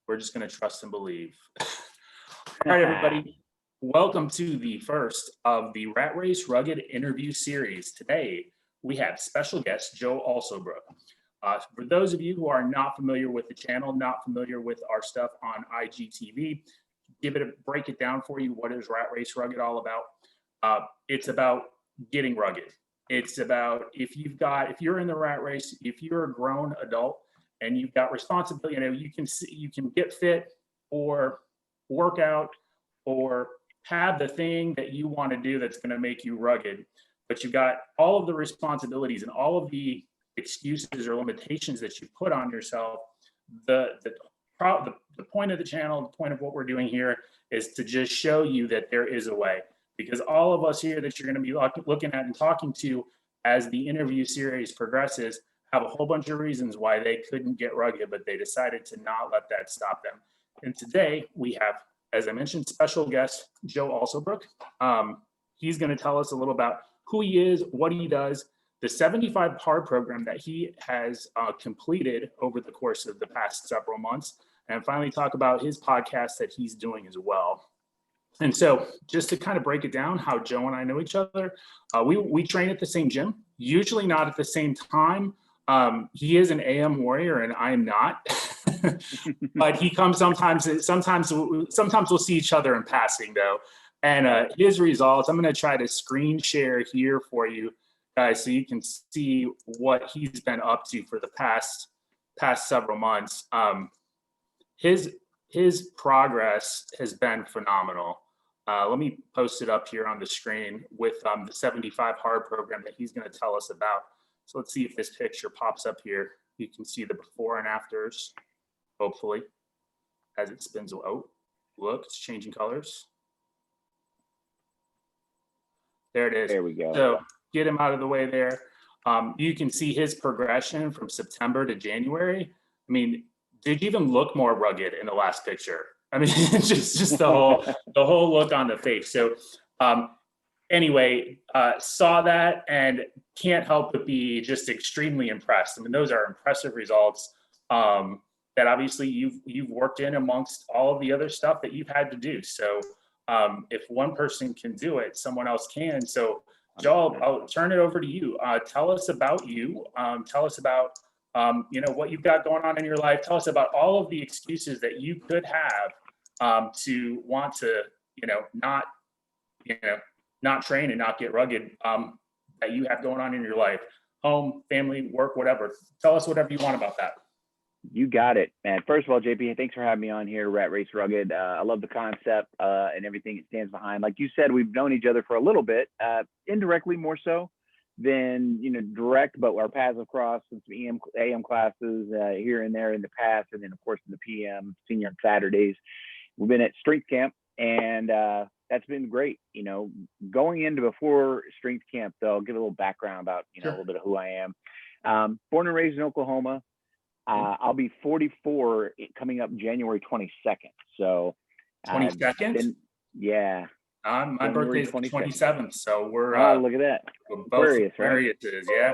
We're just going to trust and believe. All right, everybody. Welcome to the first of the Rat Race Rugged interview series. Today, we have special guest Joe Alsobrook. For those of you who are not familiar with the channel, not familiar with our stuff on IGTV, break it down for you. What is Rat Race Rugged all about? It's about getting rugged. It's about if you're in the rat race, if you're a grown adult and you've got responsibility, you can get fit or work out or have the thing that you want to do that's going to make you rugged, but you've got all of the responsibilities and all of the excuses or limitations that you put on yourself. The point of the channel, the point of what we're doing here is to just show you that there is a way, because all of us here that you're going to be looking at and talking to as the interview series progresses have a whole bunch of reasons why they couldn't get rugged, but they decided to not let that stop them. And today we have, as I mentioned, special guest Joe Alsobrook. He's going to tell us a little about who he is, what he does, the 75 hard program that he has completed over the course of the past several months, and finally talk about his podcast that he's doing as well. And so just to kind of break it down, how Joe and I know each other, we train at the same gym, usually not at the same time. He is an AM warrior and I am not, but he comes sometimes we'll see each other in passing though. And his results, I'm going to try to screen share here for you guys so you can see what he's been up to for the past several months. His progress has been phenomenal. Let me post it up here on the screen with the 75 hard program that he's going to tell us about. So let's see if this picture pops up here. You can see the before and afters, hopefully, as it spins. Oh, look, it's changing colors. There it is. There we go. So get him out of the way there. You can see his progression from September to January. I mean, did you even look more rugged in the last picture? I mean, just the whole look on the face. So anyway, saw that and can't help but be just extremely impressed. I mean, those are impressive results that obviously you've worked in amongst all of the other stuff that you've had to do. So if one person can do it, someone else can. So Joel, I'll turn it over to you. Tell us about you. Tell us about what you've got going on in your life. Tell us about all of the excuses that you could have to want to, not train and not get rugged that you have going on in your life, home, family, work, whatever. Tell us whatever you want about that. You got it, man. First of all, JP, thanks for having me on here, Rat Race Rugged. I love the concept and everything it stands behind. Like you said, we've known each other for a little bit, indirectly more so than direct, but our paths have crossed in some AM classes here and there in the past, and then of course in the PM senior Saturdays. We've been at strength camp, and that's been great. Going into before strength camp, though, I'll give a little background about Sure. a little bit of who I am. Born and raised in Oklahoma. I'll be 44 coming up January 22nd. So 22nd? Yeah. My birthday is the 27th, so we're look at that. We're both Aquarius, right? Yeah.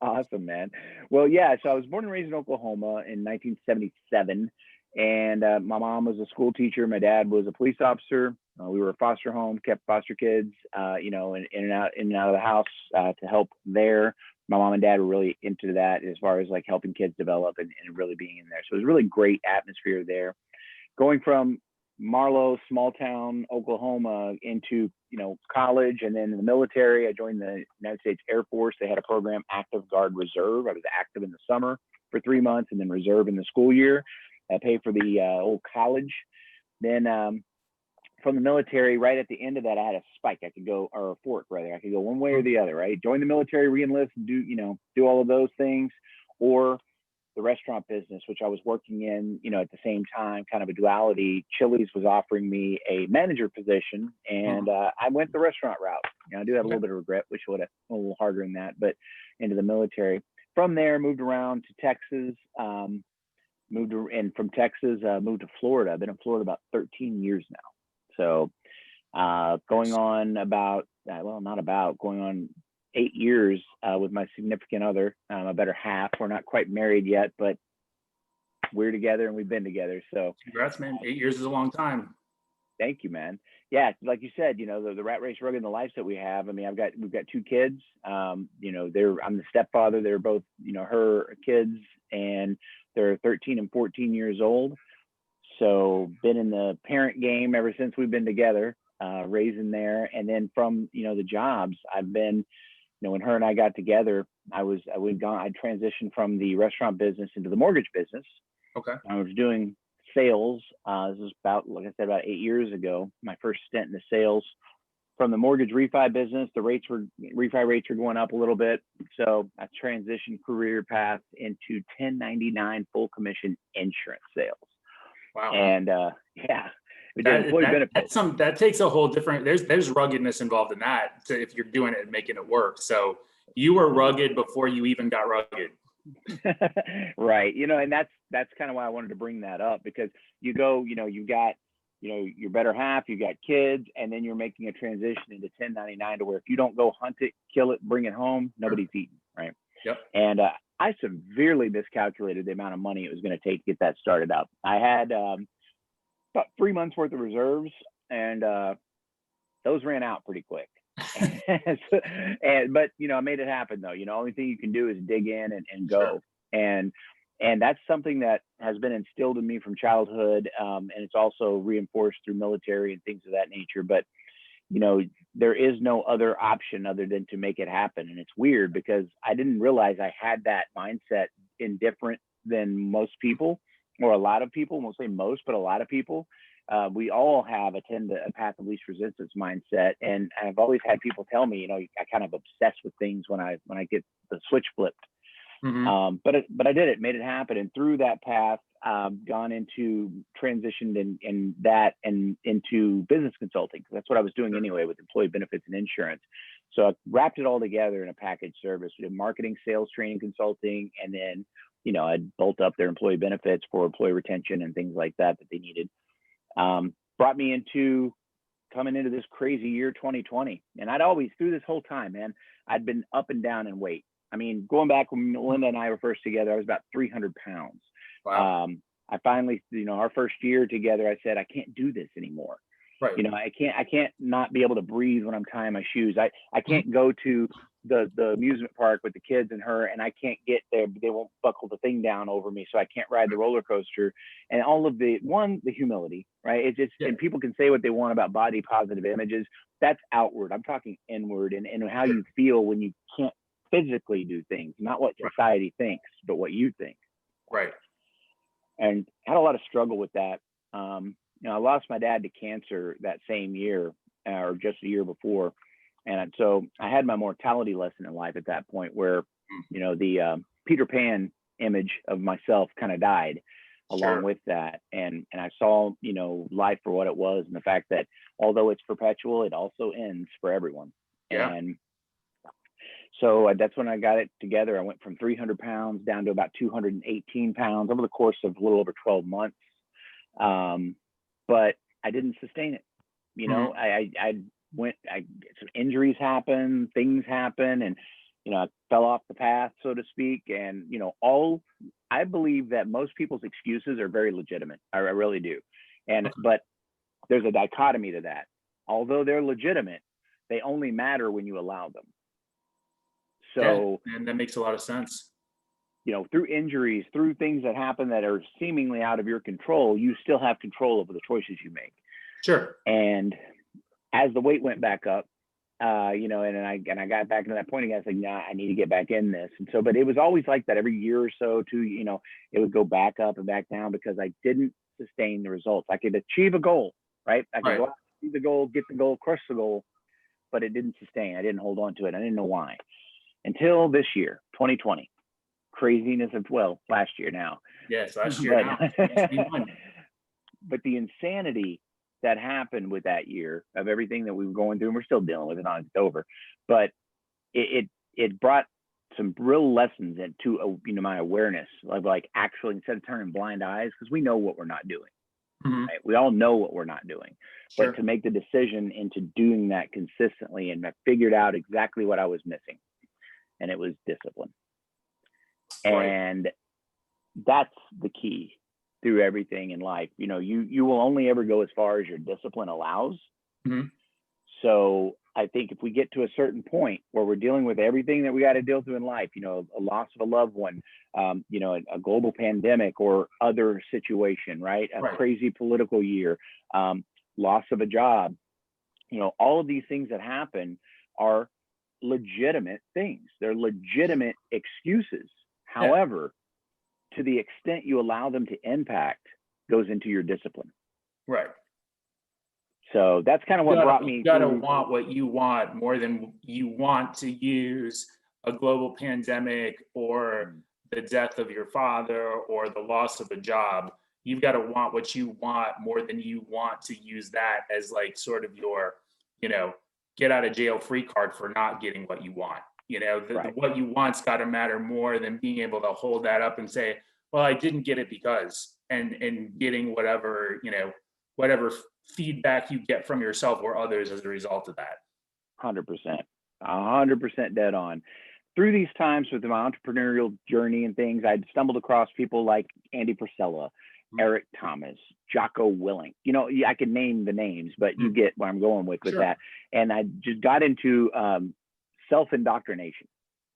Awesome, man. Well, yeah, so I was born and raised in Oklahoma in 1977, and my mom was a school teacher. My dad was a police officer. We were a foster home, kept foster kids, in and out of the house to help there. My mom and dad were really into that as far as like helping kids develop and really being in there. So it was a really great atmosphere there. Going from Marlow, small town, Oklahoma, into college and then in the military. I joined the United States Air Force. They had a program, Active Guard Reserve. I was active in the summer for 3 months and then reserve in the school year. I paid for the old college. Then from the military, right at the end of that, I had a spike. I could go, or a fork rather. I could go one way or the other, right? Join the military, re-enlist, do all of those things, or the restaurant business, which I was working in, at the same time, kind of a duality. Chili's was offering me a manager position, and I went the restaurant route. I do have a little bit of regret, which would have been a little harder than that, but into the military. From there, moved around to Texas, moved to Florida. I've been in Florida about 13 years now. So going on 8 years with my significant other, my better half. We're not quite married yet, but we're together and we've been together. So Congrats, man. 8 years is a long time. thank you, man. Yeah, like you said, the rat race rugged and the lives that we have. I mean, we've got two kids. I'm the stepfather. They're both, her kids, and they're 13 and 14 years old. So been in the parent game ever since we've been together, raising there. And then from, the jobs I've been, when her and I got together, I transitioned from the restaurant business into the mortgage business. Okay. I was doing sales. This was about, like I said, about 8 years ago, my first stint in the sales from the mortgage refi business. The refi rates were going up a little bit. So I transitioned career path into 1099 full commission insurance sales. Wow. And we did employee benefits. That takes a whole different, there's ruggedness involved in that. So if you're doing it and making it work. So you were rugged before you even got rugged. Right. And that's kind of why I wanted to bring that up, because you've got, your better half, you got kids, and then you're making a transition into 1099 to where if you don't go hunt it, kill it, bring it home, nobody's eating. Right. Yep. And I severely miscalculated the amount of money it was going to take to get that started up. I had about 3 months worth of reserves, and those ran out pretty quick. But I made it happen though. Only thing you can do is dig in and go. Sure. And that's something that has been instilled in me from childhood, and it's also reinforced through military and things of that nature. But there is no other option other than to make it happen. And it's weird because I didn't realize I had that mindset different than most people, or a lot of people. Won't say most, but a lot of people. We all have a path of least resistance mindset. And I've always had people tell me, I kind of obsess with things when I get the switch flipped. Mm-hmm. But I did it, made it happen. And through that path, transitioned in that and into business consulting. That's what I was doing anyway with employee benefits and insurance. So I wrapped it all together in a package service. We did marketing, sales, training, consulting, and then, I'd bolt up their employee benefits for employee retention and things like that they needed. Brought me into coming into this crazy year 2020. And I'd always, through this whole time, man, I'd been up and down in weight. I mean, going back when Linda and I were first together, I was about 300 pounds. Wow. I finally, our first year together, I said, I can't do this anymore. Right. I can't not be able to breathe when I'm tying my shoes. I can't go to the amusement park with the kids and her, and I can't get there. They won't buckle the thing down over me, so I can't ride the roller coaster. And all of the humility, right? It's just, and people can say what they want about body positive images. That's outward. I'm talking inward, and how you feel when you can't physically do things, not what society thinks, but what you think. Right. And had a lot of struggle with that. I lost my dad to cancer that same year, or just a year before. And so I had my mortality lesson in life at that point where, the Peter Pan image of myself kind of died along with that. And I saw, life for what it was, and the fact that although it's perpetual, it also ends for everyone. Yeah. And so that's when I got it together. I went from 300 pounds down to about 218 pounds over the course of a little over 12 months. But I didn't sustain it. Some injuries happen, things happen, and, I fell off the path, so to speak. And, I believe that most people's excuses are very legitimate. I really do. But there's a dichotomy to that. Although they're legitimate, they only matter when you allow them. So, and that makes a lot of sense. Through injuries, through things that happen that are seemingly out of your control, you still have control over the choices you make. Sure. And as the weight went back up, and I got back into that point again, I was like, nah, I need to get back in this. And so, but it was always like that every year or so too, it would go back up and back down because I didn't sustain the results. I could achieve a goal, right? I could go out, achieve the goal, get the goal, crush the goal, but it didn't sustain. I didn't hold on to it. I didn't know why until this year, 2020. Craziness of, last year now. Yes, last year now. But the insanity that happened with that year of everything that we were going through, and we're still dealing with it, it's over. But it brought some real lessons into my awareness of like actually, instead of turning blind eyes, because we know what we're not doing. Mm-hmm. Right? We all know what we're not doing. Sure. But to make the decision into doing that consistently, and I figured out exactly what I was missing, and it was discipline. Right. And that's the key. through everything in life. You know, you will only ever go as far as your discipline allows. Mm-hmm. So I think if we get to a certain point where we're dealing with everything that we got to deal through in life, you know, a loss of a loved one, you know, a global pandemic or other situation, right? A Right. crazy political year, loss of a job, you know, all of these things that happen are legitimate things. They're legitimate excuses. Yeah. However, to the extent you allow them to impact goes into your discipline. Right. So that's kind of what brought me. You gotta want what you want more than you want to use a global pandemic or the death of your father or the loss of a job. You've got to want what you want more than you want to use that as like sort of your, you know, get out of jail free card for not getting what you want. You know, the what you want's got to matter more than being able to hold that up and say, well, I didn't get it because, and getting whatever, you know, whatever feedback you get from yourself or others as a result of that. 100%, 100% dead on. Through these times with my entrepreneurial journey and things, I'd stumbled across people like Andy Frisella, Eric Thomas, Jocko Willink. You know, I could name the names, but you get where I'm going with that. And I just got into self-indoctrination,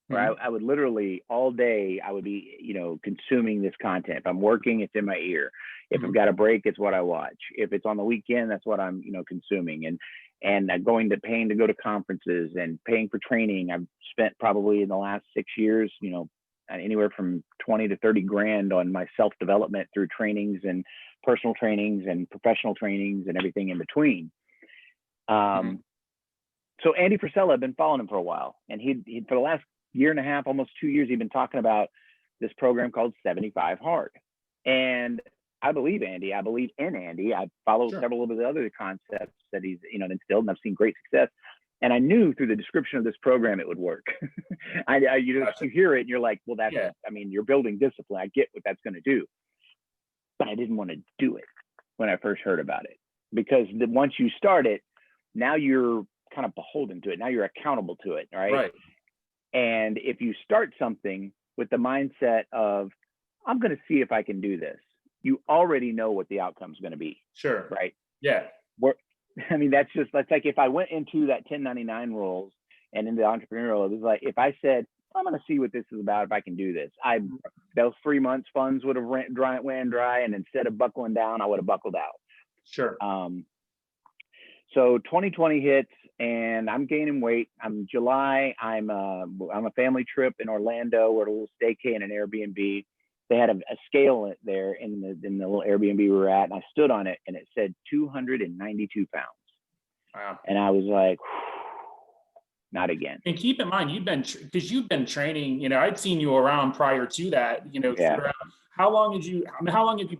where I would literally all day, I would be, you know, consuming this content. If I'm working, it's in my ear. If I've got a break, it's what I watch. If it's on the weekend, that's what I'm, you know, consuming. And paying to go to conferences and paying for training. I've spent probably in the last 6 years, you know, anywhere from 20 to 30 grand on my self-development through trainings and personal trainings and professional trainings and everything in between. So Andy Frisella, I've been following him for a while, and he for the last year and a half, almost 2 years, he'd been talking about this program called 75 Hard. And I believe Andy. I believe in Andy. I followed several of the other concepts that he's, you know, instilled, and I've seen great success. And I knew through the description of this program it would work. You hear it and you're like, well, that's, I mean, you're building discipline. I get what that's going to do. But I didn't want to do it when I first heard about it, because once you start it, now you're kind of beholden to it. Now you're accountable to it, right? And if you start something with the mindset of, I'm going to see if I can do this, you already know what the outcome is going to be. Right. Yeah. I mean, that's like if I went into that 1099 roles and into entrepreneurial, it was like, if I said, I'm going to see what this is about, if I can do this, those 3 months funds would have went dry. And instead of buckling down, I would have buckled out. So 2020 hits and I'm gaining weight. July. I'm a family trip in Orlando. We're at a little staycation in an Airbnb. They had a scale there in the little Airbnb we were at, and I stood on it, and it said 292 pounds. Wow. And I was like, not again. And keep in mind, you've been training, you know, I'd seen you around prior to that, you know, throughout. How long have you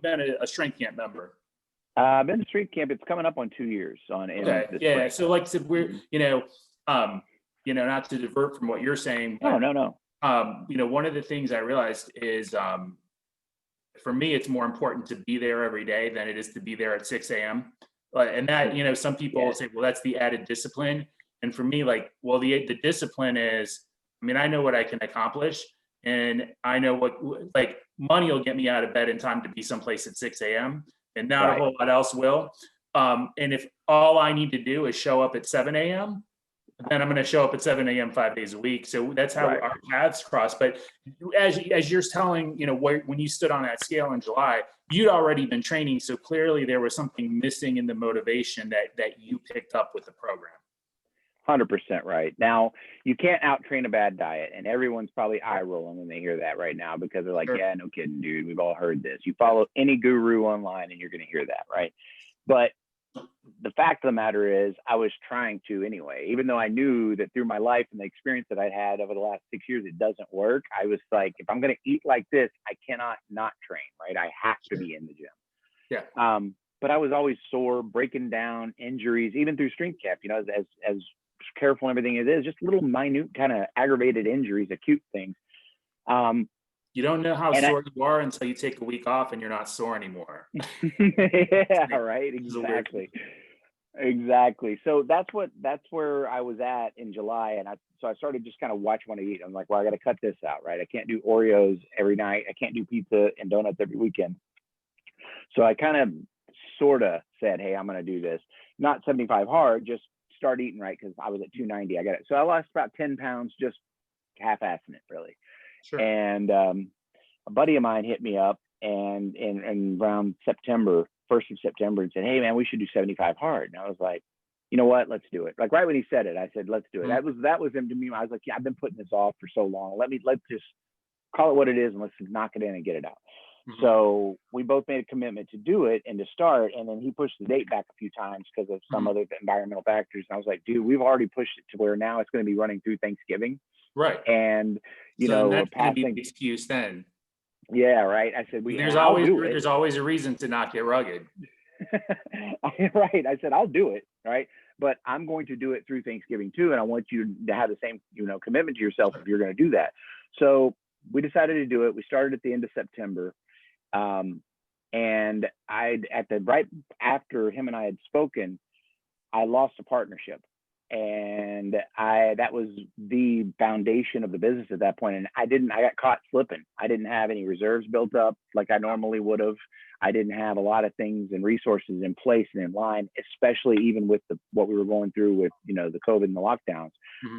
been a strength camp member? I've been to strength camp. It's coming up on 2 years on. Yeah. So like I said, we're, you know, not to divert from what you're saying. But, no. You know, one of the things I realized is, for me, it's more important to be there every day than it is to be there at 6 a.m. And that, you know, some people say, well, that's the added discipline. And for me, like, well, the discipline is, I mean, I know what I can accomplish, and I know what, like, money will get me out of bed in time to be someplace at 6 a.m. and not a whole lot else will. And if all I need to do is show up at 7 a.m., then I'm going to show up at 7 a.m. 5 days a week. So that's how our paths cross. But as you're telling, you know, when you stood on that scale in July, you'd already been training. So clearly there was something missing in the motivation that you picked up with the program. 100% right. Now, you can't out-train a bad diet, and everyone's probably eye-rolling when they hear that right now, because they're like, yeah, no kidding, dude. We've all heard this. You follow any guru online and you're going to hear that, right? But the fact of the matter is, I was trying to anyway, even though I knew that through my life and the experience that I'd had over the last 6 years, it doesn't work. I was like, if I'm going to eat like this, I cannot not train, right? I have to be in the gym. Yeah. But I was always sore, breaking down, injuries, even through strength camp, you know, as careful and everything it is, just little minute kind of aggravated injuries, acute things. You don't know how sore you are until you take a week off and you're not sore anymore. Yeah, right. Exactly. So that's where I was at in July. And I started just kind of watching what I eat. I'm like, well, I got to cut this out, right? I can't do Oreos every night. I can't do pizza and donuts every weekend. So I kind of sort of said, hey, I'm going to do this. Not 75 hard, just start eating right, because I was at 290. I got it. So I lost about 10 pounds just half-assing it, really. Sure. And a buddy of mine hit me up and around September, 1st of September, and said, hey, man, we should do 75 hard. And I was like, you know what? Let's do it. Like right when he said it, I said, let's do it. That was him to me. I was like, yeah, I've been putting this off for so long. Let's just call it what it is, and let's knock it in and get it out. So we both made a commitment to do it and to start. And then he pushed the date back a few times because of some other environmental factors. And I was like, dude, we've already pushed it to where now it's going to be running through Thanksgiving. Right. And, you so know, that's passing. Be the excuse then. Yeah, right. I said, there's always a reason to not get rugged. Right. I said, I'll do it. Right. But I'm going to do it through Thanksgiving too. And I want you to have the same, you know, commitment to yourself if you're going to do that. So we decided to do it. We started at the end of September. And right after him and I had spoken, I lost a partnership, and that was the foundation of the business at that point. And I got caught slipping. I didn't have any reserves built up like I normally would have. I didn't have a lot of things and resources in place and in line, especially even with what we were going through with, you know, the COVID and the lockdowns.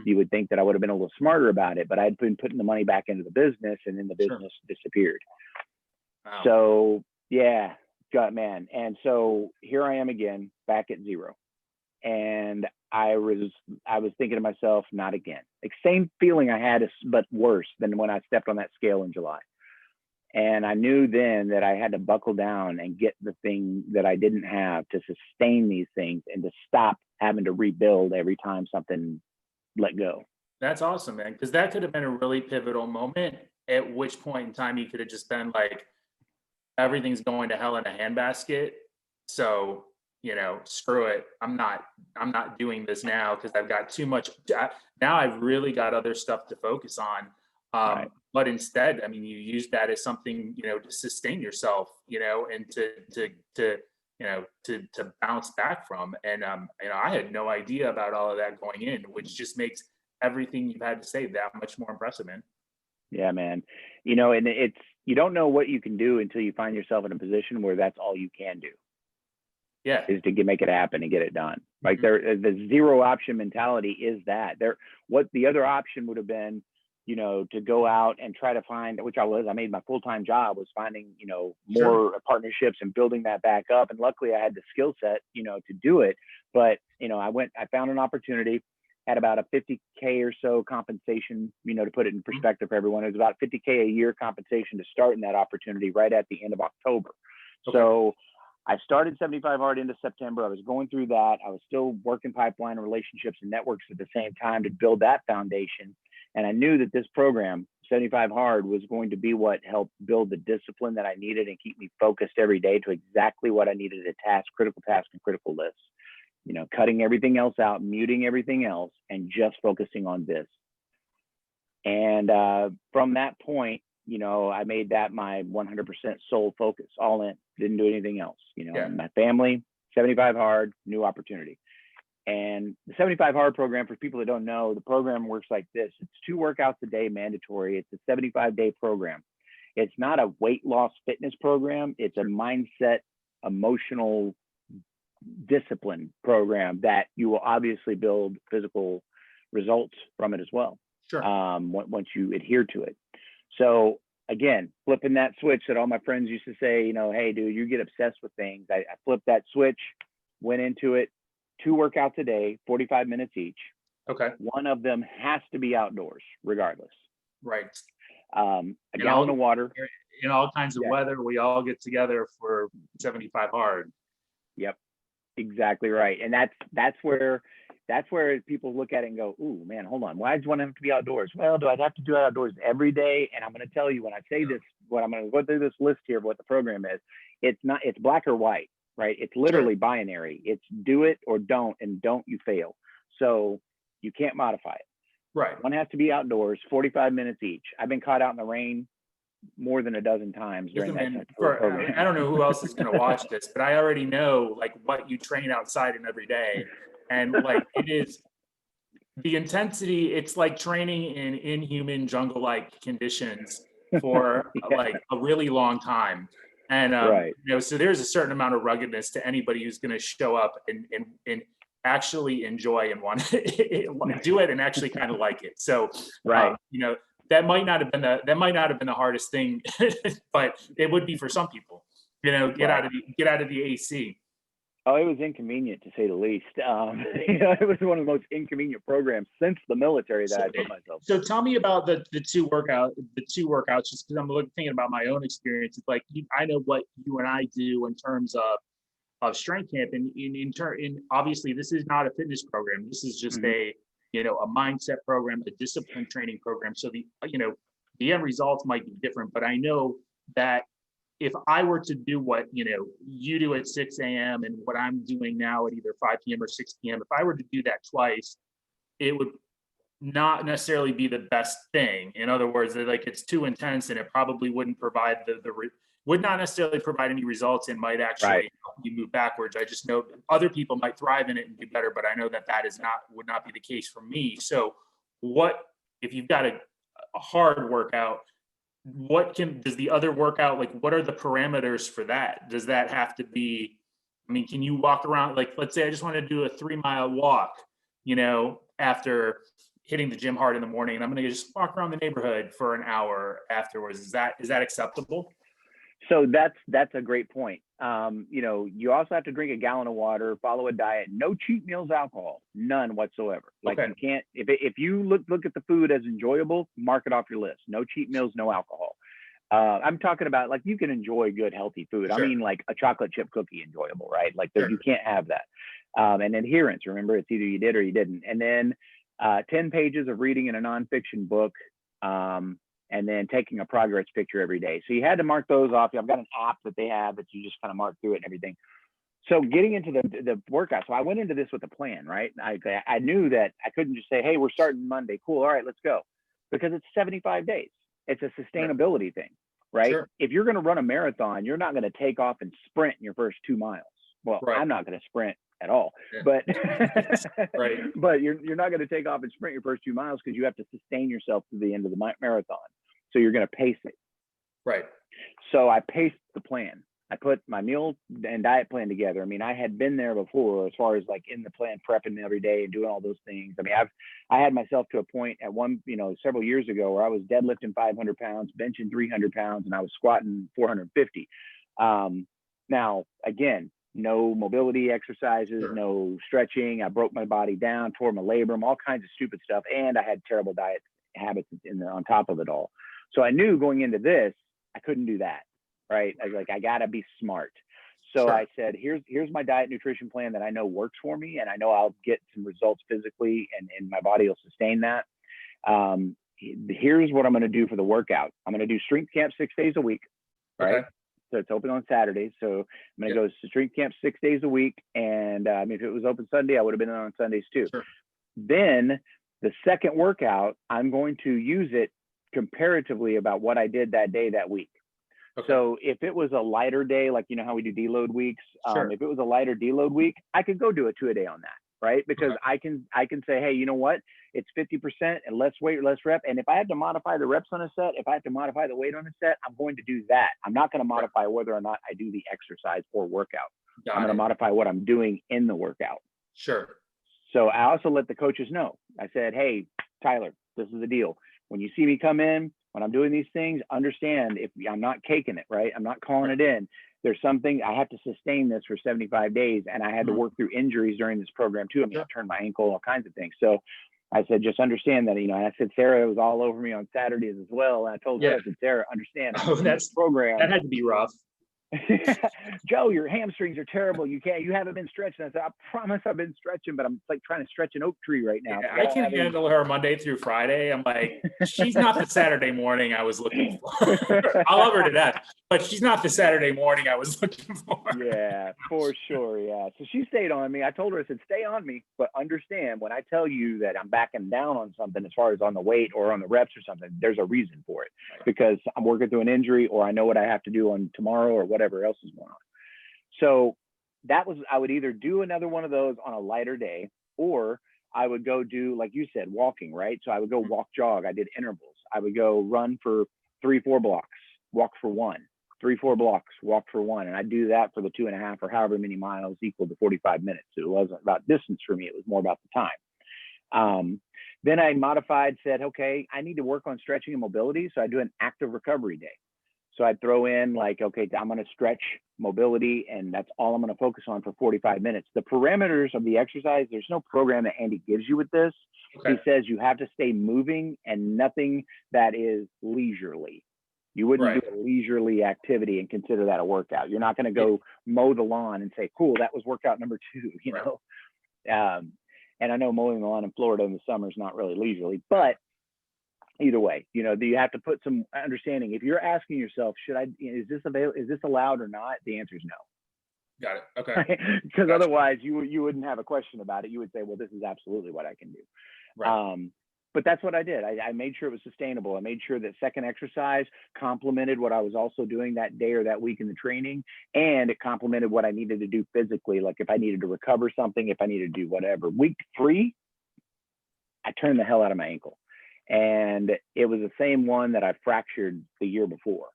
You would think that I would have been a little smarter about it, but I'd been putting the money back into the business, and then the business disappeared. Wow. So yeah, man. And so here I am again, back at zero. And I was thinking to myself, not again. Like same feeling I had, but worse than when I stepped on that scale in July. And I knew then that I had to buckle down and get the thing that I didn't have to sustain these things and to stop having to rebuild every time something let go. That's awesome, man. Because that could have been a really pivotal moment, at which point in time you could have just been like, everything's going to hell in a handbasket. So, you know, screw it. I'm not doing this now because I've got too much. Now I've really got other stuff to focus on. Right. But instead, I mean, you use that as something, you know, to sustain yourself, you know, and to bounce back from. And, you know, I had no idea about all of that going in, which just makes everything you've had to say that much more impressive, man. Yeah, man. You know, and you don't know what you can do until you find yourself in a position where that's all you can do. Yeah. Is to make it happen and get it done. Like the zero option mentality is that. What the other option would have been, you know, to go out and try to find, which I made my full-time job, was finding, you know, more partnerships and building that back up. And luckily I had the skill set, you know, to do it. But, you know, I found an opportunity, had about a $50K or so compensation, you know, to put it in perspective for everyone. It was about $50K a year compensation to start in that opportunity right at the end of October. Okay. So I started 75 hard into September. I was going through that. I was still working pipeline relationships and networks at the same time to build that foundation. And I knew that this program, 75 hard, was going to be what helped build the discipline that I needed and keep me focused every day to exactly what I needed to critical tasks and critical lists. You know, cutting everything else out, muting everything else, and just focusing on this. And from that point, you know, I made that my 100% sole focus, all in, didn't do anything else. You know, my family, 75 hard, new opportunity. And the 75 hard program, for people that don't know, the program works like this. It's 2 workouts a day mandatory. It's a 75-day program. It's not a weight loss fitness program. It's a mindset, emotional discipline program that you will obviously build physical results from it as well. Sure. Once you adhere to it. So again, flipping that switch that all my friends used to say, you know, hey, dude, you get obsessed with things. I flipped that switch, went into it. 2 workouts a day, 45 minutes each. Okay. One of them has to be outdoors, regardless. Right. A gallon of water. In all kinds of weather, we all get together for 75 hard. Yep, exactly right. And that's where people look at it and go, ooh, man, hold on. Why does one have to be outdoors? Well, do I have to do it outdoors every day? And I'm going to tell you, when I say this, what I'm going to go through this list here of what the program is, it's black or white. Right? It's literally binary. It's do it or don't, and don't you fail. So you can't modify it. Right. One has to be outdoors, 45 minutes each. I've been caught out in the rain more than a dozen times during that program. I don't know who else is going to watch this, but I already know like what you train outside in every day. And like it is the intensity, it's like training in inhuman jungle-like conditions for like a really long time. And Right. so there's a certain amount of ruggedness to anybody who's going to show up and actually enjoy and want to do it and actually kind of like it. So Right. that might not have been the hardest thing, but it would be for some people. Get out of the AC. Oh, it was inconvenient to say the least. It was one of the most inconvenient programs since the military that I put myself. So tell me about the two workouts, just because I'm thinking about my own experience. It's like I know what you and I do in terms of strength camp, and obviously this is not a fitness program. This is just a mindset program, a discipline training program. So the end results might be different, but I know that if I were to do what you do at 6 a.m. and what I'm doing now at either 5 p.m. or 6 p.m., if I were to do that twice, it would not necessarily be the best thing. In other words, like it's too intense and it probably wouldn't provide would not necessarily provide any results and might actually help you move backwards. I just know other people might thrive in it and do better, but I know that would not be the case for me. So what if you've got a hard workout? Does the other workout, like what are the parameters for that? Does that have to be, can you walk around, like let's say I just want to do a 3-mile walk, after hitting the gym hard in the morning, and I'm going to just walk around the neighborhood for an hour afterwards. Is that acceptable? So that's a great point. You also have to drink a gallon of water, follow a diet, no cheat meals, alcohol, none whatsoever. Like you can't, if you look at the food as enjoyable, mark it off your list. No cheat meals, no alcohol. I'm talking about like you can enjoy good, healthy food. Sure. I mean, like a chocolate chip cookie enjoyable, right? Like you can't have that. And adherence, remember, it's either you did or you didn't. And then 10 pages of reading in a nonfiction book. And then taking a progress picture every day. So you had to mark those off. I've got an app that they have that you just kind of mark through it and everything. So getting into the workout. So I went into this with a plan, right? I knew that I couldn't just say, hey, we're starting Monday. Cool. All right, let's go. Because it's 75 days. It's a sustainability thing, right? Sure. If you're going to run a marathon, you're not going to take off and sprint in your first 2 miles. Well, I'm not going to sprint at all, but but you're not going to take off and sprint your first 2 miles because you have to sustain yourself to the end of the marathon. So you're going to pace it. Right. So I paced the plan. I put my meal and diet plan together. I had been there before as far as like in the plan, prepping every day and doing all those things. I had myself to a point at several years ago where I was deadlifting 500 pounds, benching 300 pounds, and I was squatting 450. Now, again, no mobility exercises, no stretching. I broke my body down, tore my labrum, all kinds of stupid stuff. And I had terrible diet habits on top of it all. So I knew going into this, I couldn't do that, right? I got to be smart. So I said, here's my diet nutrition plan that I know works for me. And I know I'll get some results physically and my body will sustain that. Here's what I'm going to do for the workout. I'm going to do strength camp 6 days a week, right? Okay. So it's open on Saturdays. So I'm going to go to strength camp 6 days a week. And if it was open Sunday, I would have been on Sundays too. Sure. Then the second workout, I'm going to use it comparatively about what I did that day, that week. Okay. So if it was a lighter day, like, how we do deload weeks, if it was a lighter deload week, I could go do a 2-a-day on that, right? Because I can say, hey, you know what? It's 50% and less weight, less rep. And if I have to modify the reps on a set, if I have to modify the weight on a set, I'm going to do that. I'm not going to modify whether or not I do the exercise or workout. I'm going to modify what I'm doing in the workout. Sure. So I also let the coaches know. I said, hey, Tyler, this is the deal. When you see me come in, when I'm doing these things, understand if I'm not caking it, right? I'm not calling it in. There's something I have to sustain this for 75 days. And I had to work through injuries during this program too. I turned my ankle, all kinds of things. So I said, just understand that, and I said, Sarah was all over me on Saturdays as well. And I told her, I said, Sarah, understand. That's program. That had to be rough. Joe, your hamstrings are terrible. You haven't been stretching. I said, I promise I've been stretching, but I'm like trying to stretch an oak tree right now. Yeah, I can handle her Monday through Friday. I'm like, she's not the Saturday morning I was looking for. I love her to death, but she's not the Saturday morning I was looking for. Yeah, for sure. Yeah. So she stayed on me. I told her, I said, stay on me, but understand when I tell you that I'm backing down on something as far as on the weight or on the reps or something, there's a reason for it because I'm working through an injury or I know what I have to do on tomorrow or whatever else is going on. So I would either do another one of those on a lighter day, or I would go do, like you said, walking, right? So I would go walk, jog. I did intervals. I would go run for 3-4 blocks, walk for 1. 3-4 blocks, walk for 1. And I'd do that for the 2.5 or however many miles equal to 45 minutes. So it wasn't about distance for me. It was more about the time. Then I modified, said, okay, I need to work on stretching and mobility. So I do an active recovery day. So I'd throw in like, okay, I'm going to stretch mobility, and that's all I'm going to focus on for 45 minutes. The parameters of the exercise, there's no program that Andy gives you with this. Okay. He says you have to stay moving and nothing that is leisurely. You wouldn't do a leisurely activity and consider that a workout. You're not going to go mow the lawn and say, cool, that was workout number 2, you know? And I know mowing the lawn in Florida in the summer is not really leisurely, but either way, you know, you have to put some understanding. If you're asking yourself, is this allowed or not? The answer is no. Got it. Okay. Because otherwise you wouldn't have a question about it. You would say, well, this is absolutely what I can do. Right. But that's what I did. I made sure it was sustainable. I made sure that second exercise complemented what I was also doing that day or that week in the training, and it complemented what I needed to do physically. Like if I needed to recover something, if I needed to do whatever. Week 3, I turned the hell out of my ankle. And it was the same one that I fractured the year before.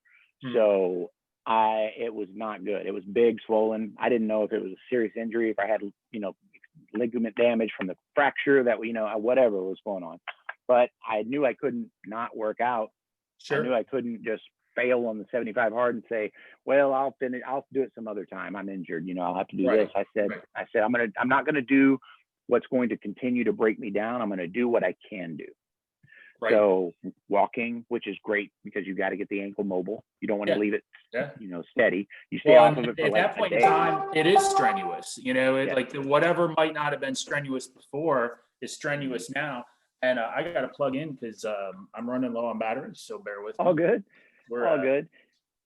So it was not good. It was big, swollen. I didn't know if it was a serious injury, if I had, you know, ligament damage from the fracture that, you know, whatever was going on. But I knew I couldn't not work out. Sure. I knew I couldn't just fail on the 75 hard and say, well, I'll do it some other time. I'm injured. You know, I'll have to do this. I said, I'm not going to do what's going to continue to break me down. I'm going to do what I can do. Right. So walking, which is great because you got to get the ankle mobile. You don't want to leave it, you know, steady. You stay off of it for at like that point a day. in time, it is strenuous. You know, like whatever might not have been strenuous before is strenuous now. And I got to plug in because I'm running low on batteries. So bear with me. All good. We're all good.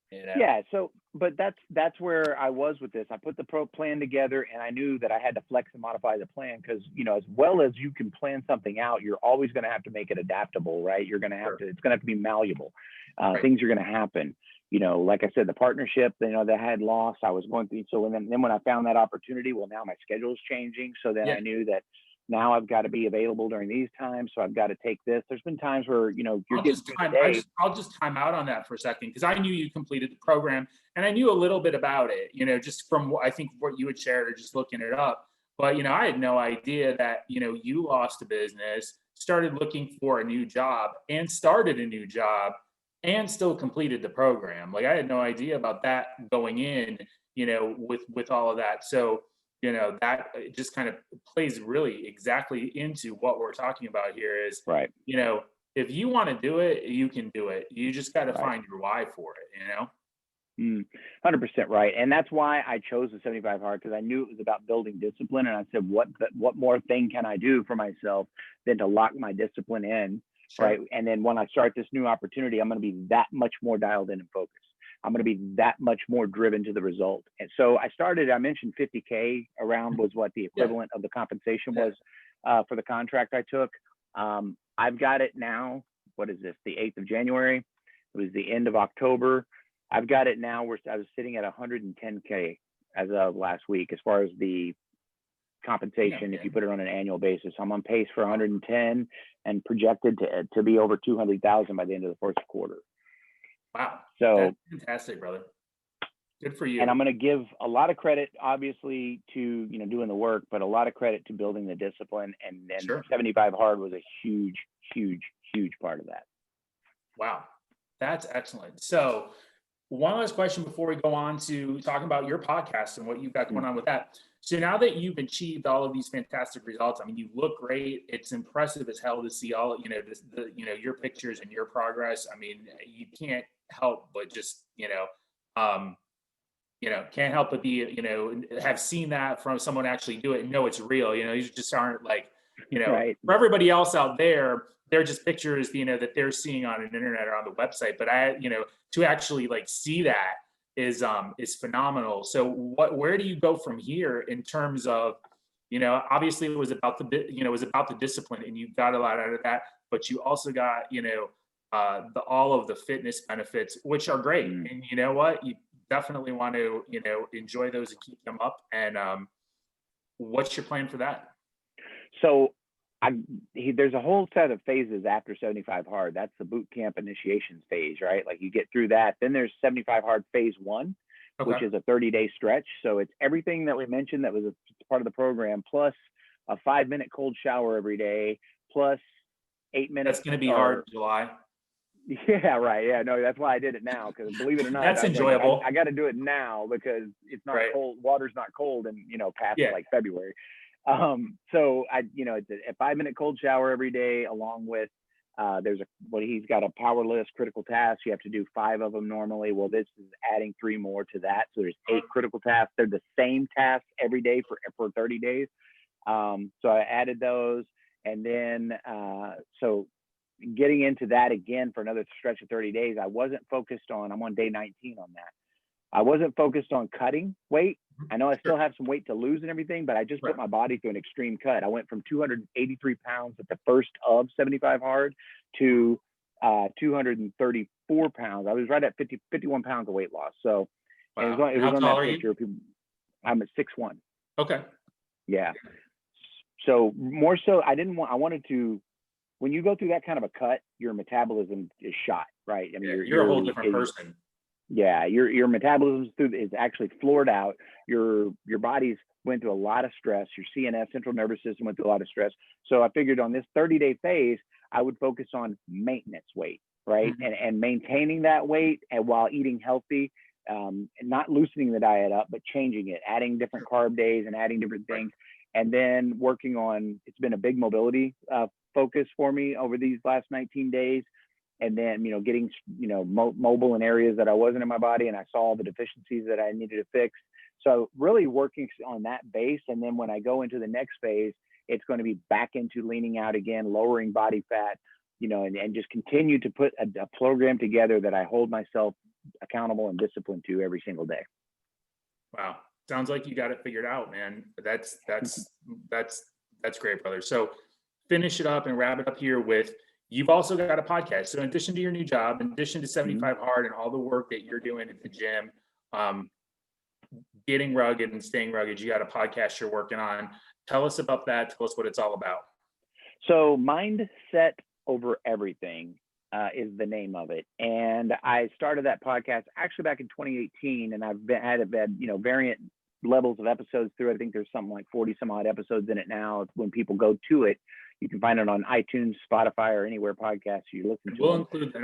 You know. Yeah. So, but that's where I was with this. I put the pro plan together, and I knew that I had to flex and modify the plan because, you know, as well as you can plan something out, you're always going to have to make it adaptable, right? You're going to have to. It's going to have to be malleable. Things are going to happen. You know, like I said, the partnership, you know, that I had lost, I was going through. So then when I found that opportunity, well, now my schedule is changing. So then I knew that now I've got to be available during these times. So I've got to take this. There's been times where, you know, I'll just time out on that for a second because I knew you completed the program and I knew a little bit about it, you know, just from I think what you had shared or just looking it up. But, you know, I had no idea that, you know, you lost a business, started looking for a new job and started a new job and still completed the program. Like I had no idea about that going in, you know, with all of that. So, you know, that just kind of plays really exactly into what we're talking about here is, you know, if you want to do it, you can do it. You just got to find your why for it, you know? 100% right. And that's why I chose the 75 hard, because I knew it was about building discipline. And I said, what more thing can I do for myself than to lock my discipline in, right? And then when I start this new opportunity, I'm going to be that much more dialed in and focused. I'm going to be that much more driven to the result. And so I mentioned 50K around was what the equivalent of the compensation was for the contract I took. I've got it now. What is this? The 8th of January. It was the end of October. I've got it now where I was sitting at 110K as of last week, as far as the compensation. If you put it on an annual basis, I'm on pace for 110 and projected to be over 200,000 by the end of the first quarter. Wow. So that's fantastic, brother. Good for you. And I'm going to give a lot of credit, obviously, to, you know, doing the work, but a lot of credit to building the discipline. And 75 hard was a huge, huge, huge part of that. Wow. That's excellent. So one last question before we go on to talking about your podcast and what you've got going on with that. So now that you've achieved all of these fantastic results, I mean, you look great. It's impressive as hell to see all, you know, your pictures and your progress. I mean, you can't help but just, can't help but be, you know, have seen that from someone actually do it and know it's real. You know, you just aren't like, you know, for everybody else out there, they're just pictures, you know, that they're seeing on an internet or on the website. But to actually like see that is phenomenal. So where do you go from here in terms of, you know, obviously it was about the discipline and you got a lot out of that, but you also got, you know, all of the fitness benefits, which are great. And you know what, you definitely want to, you know, enjoy those and keep them up. And what's your plan for that? So there's a whole set of phases after 75 hard. That's the boot camp initiation phase, right? Like you get through that. Then there's 75 hard phase 1, which is a 30-day stretch. So it's everything that we mentioned that was a part of the program, plus a 5-minute cold shower every day, plus 8 minutes. That's going to be hard, July. Yeah, right. Yeah, no, that's why I did it now, because believe it or not, that's enjoyable. Like, I got to do it now because it's not cold. Water's not cold, and past like February. So it's a 5-minute cold shower every day, along with he's got a power list critical tasks. You have to do 5 of them normally. Well, this is adding 3 more to that. So there's 8 critical tasks. They're the same tasks every day for 30 days. So I added those, and then so getting into that again for another stretch of 30 days, I'm on day 19 on that. I wasn't focused on cutting weight. I know I still have some weight to lose and everything, but I just put my body through an extreme cut. I went from 283 pounds at the first of 75 hard to 234 pounds. I was right at 51 pounds of weight loss. So it was on that picture. I'm at 6'1". Okay. Yeah. So more so, I wanted to, when you go through that kind of a cut, your metabolism is shot, right? I mean, you're a whole different person. Yeah, your metabolism is actually floored out. Your body's went through a lot of stress. Your CNS, central nervous system, went through a lot of stress. So I figured on this 30-day phase, I would focus on maintenance weight, right? Mm-hmm. And maintaining that weight, and while eating healthy, and not loosening the diet up, but changing it, adding different carb days and adding different things. And then working on, it's been a big mobility focus for me over these last 19 days. And then, getting, mobile in areas that I wasn't in my body, and I saw the deficiencies that I needed to fix. So really working on that base. And then when I go into the next phase, it's going to be back into leaning out again, lowering body fat, and just continue to put a program together that I hold myself accountable and disciplined to every single day. Wow. Sounds like you got it figured out, man. That's great, brother. So finish it up and wrap it up here with, you've also got a podcast. So in addition to your new job, in addition to 75 hard and all the work that you're doing at the gym, getting rugged and staying rugged, you got a podcast you're working on. Tell us about that. Tell us what it's all about. So Mindset Over Everything is the name of it. And I started that podcast actually back in 2018, and I've had variant levels of episodes through. I think there's something like 40 some odd episodes in it now. When people go to it, you can find it on iTunes, Spotify, or anywhere podcasts you listen to.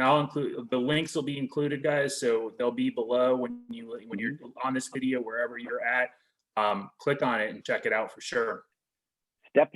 I'll include the links will be included, guys. So they'll be below when you're on this video, wherever you're at. Click on it and check it out for sure.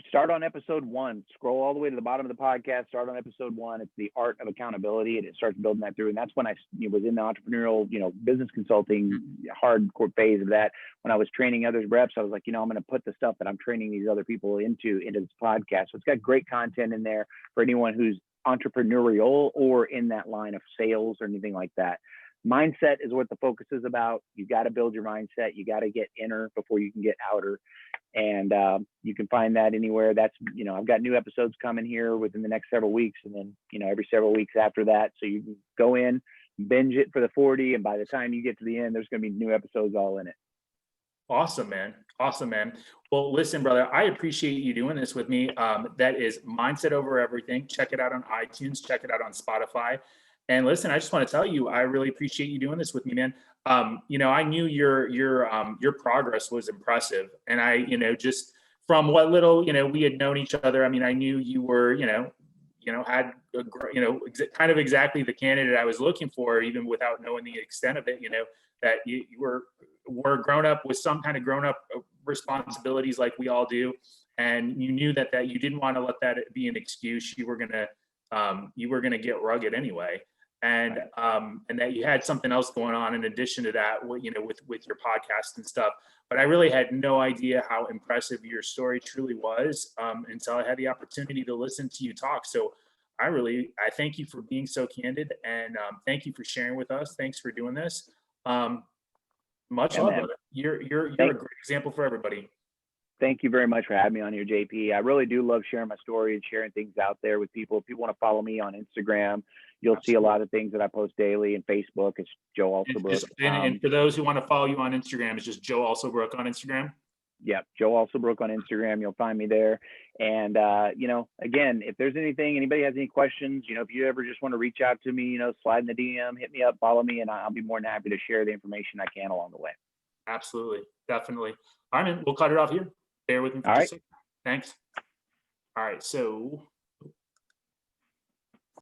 Start on episode 1. Scroll all the way to the bottom of the podcast. Start on episode 1. It's the art of accountability, and it starts building that through. And that's when I was in the entrepreneurial, business consulting hardcore phase of that. When I was training others reps, I was like, I'm going to put the stuff that I'm training these other people into this podcast. So it's got great content in there for anyone who's entrepreneurial or in that line of sales or anything like that. Mindset is what the focus is about. You got to build your mindset. You got to get inner before you can get outer. And you can find that anywhere. That's, I've got new episodes coming here within the next several weeks, and then, every several weeks after that. So you can go in, binge it for the 40, and by the time you get to the end, there's going to be new episodes all in it. Awesome, man. Well, listen, brother, I appreciate you doing this with me. That is Mindset Over Everything. Check it out on iTunes. Check it out on Spotify. And listen, I just want to tell you, I really appreciate you doing this with me, man. I knew your progress was impressive, and I, just from what little, we had known each other. I mean, I knew you were, had, kind of exactly the candidate I was looking for, even without knowing the extent of it. That you were grown up with some kind of grown up responsibilities, like we all do, and you knew that you didn't want to let that be an excuse. You were gonna get rugged anyway. And that you had something else going on in addition to that, with your podcast and stuff. But I really had no idea how impressive your story truly was until I had the opportunity to listen to you talk. So I thank you for being so candid, and thank you for sharing with us. Thanks for doing this. Much love, brother. You're a great example for everybody. Thank you very much for having me on here, JP. I really do love sharing my story and sharing things out there with people. If you want to follow me on Instagram, you'll see a lot of things that I post daily. And Facebook, it's Joe Alsobrook. And for those who want to follow you on Instagram, it's just Joe Alsobrook on Instagram. Yeah, Joe Alsobrook on Instagram. You'll find me there. And you know, again, if there's anything, anybody has any questions, you know, if you ever just want to reach out to me, you know, slide in the DM, hit me up, follow me, and I'll be more than happy to share the information I can along the way. Absolutely. Definitely. All right, man. We'll cut it off here. Bear with me for All just right. a second. Thanks. All right. So